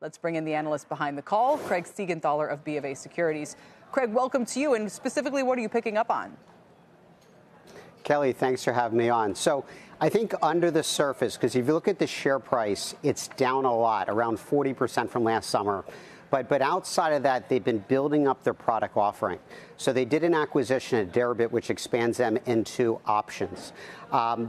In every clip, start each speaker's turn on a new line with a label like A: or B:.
A: Let's bring in the analyst behind the call, Craig Siegenthaler of BofA Securities. Craig, welcome to you. And specifically, what are you picking up on?
B: Kelly, thanks for having me on. So I think under the surface, because if you look at the share price, it's down a lot, around 40% from last summer. But outside of that, they've been building up their product offering. So they did an acquisition at Deribit, which expands them into options.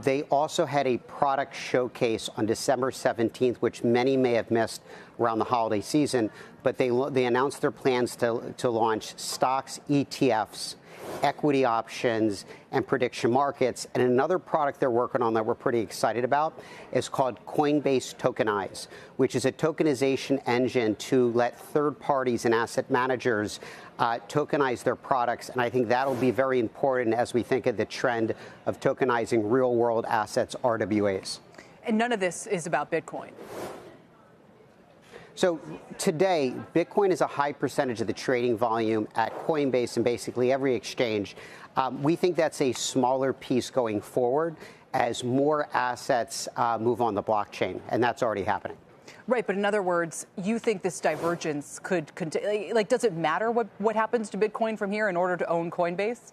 B: They also had a product showcase on December 17th, which many may have missed around the holiday season. But they announced their plans to launch stocks, ETFs, equity options, and prediction markets. And another product they're working on that we're pretty excited about is called Coinbase Tokenize, which is a tokenization engine to let third parties and asset managers tokenize their products. And I think that'll be very important as we think of the trend of tokenizing real world assets, RWAs.
A: And none of this is about Bitcoin.
B: So today, Bitcoin is a high percentage of the trading volume at Coinbase and basically every exchange. We think that's a smaller piece going forward as more assets move on the blockchain, and that's already happening.
A: Right, but in other words, you think this divergence could continue? Like, does it matter what happens to Bitcoin from here in order to own Coinbase?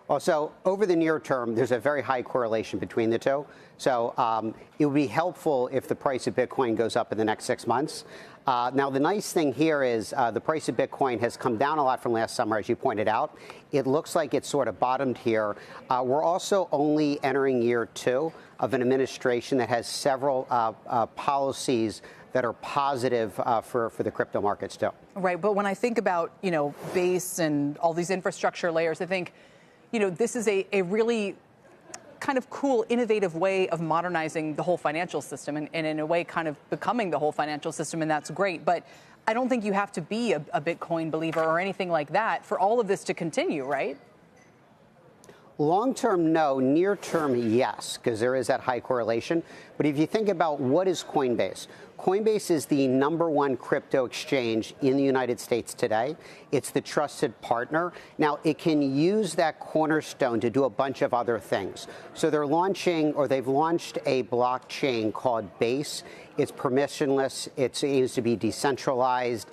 B: Well, so over the near term, there's a very high correlation between the two. So it would be helpful if the price of Bitcoin goes up in the next 6 months. Now, the nice thing here is the price of Bitcoin has come down a lot from last summer, as you pointed out. It looks like it's sort of bottomed here. We're also only entering year 2 of an administration that has several policies that are positive for the crypto markets, too.
A: Right. But when I think about, Base and all these infrastructure layers, I think, this is a really kind of cool, innovative way of modernizing the whole financial system and in a way kind of becoming the whole financial system. And that's great. But I don't think you have to be a Bitcoin believer or anything like that for all of this to continue, right?
B: Long term, no. Near term, yes, because there is that high correlation. But if you think about what is Coinbase, Coinbase is the #1 crypto exchange in the United States today. It's the trusted partner. Now, it can use that cornerstone to do a bunch of other things. So they've launched a blockchain called Base. It's permissionless. It aims to be decentralized.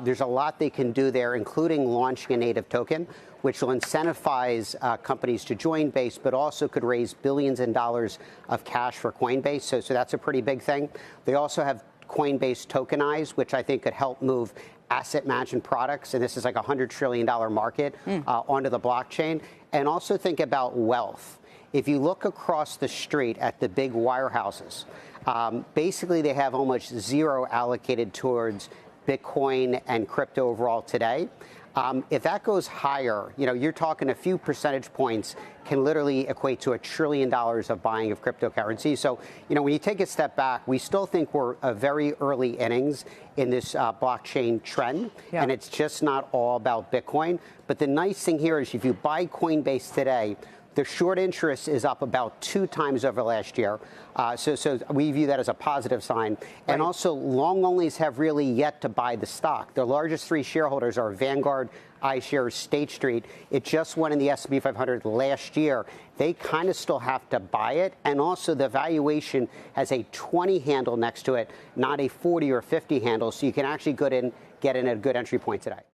B: There's a lot they can do there, including launching a native token, which will incentivize companies to join Base, but also could raise billions in dollars of cash for Coinbase. So that's a pretty big thing. They also have Coinbase Tokenize, which I think could help move asset management products, and this is like a $100 trillion market, onto the blockchain. And also think about wealth. If you look across the street at the big wirehouses, basically they have almost zero allocated towards Bitcoin and crypto overall today. If that goes higher, you're talking a few percentage points can literally equate to $1 trillion of buying of cryptocurrency. So, when you take a step back, we still think we're a very early innings in this blockchain trend. Yeah. And it's just not all about Bitcoin. But the nice thing here is if you buy Coinbase today, the short interest is up about 2 times over last year. So we view that as a positive sign. Right. And also, long onlys have really yet to buy the stock. The largest 3 shareholders are Vanguard, iShares, State Street. It just went in the S&P 500 last year. They kind of still have to buy it. And also, the valuation has a 20 handle next to it, not a 40 or 50 handle. So you can actually get in at a good entry point today.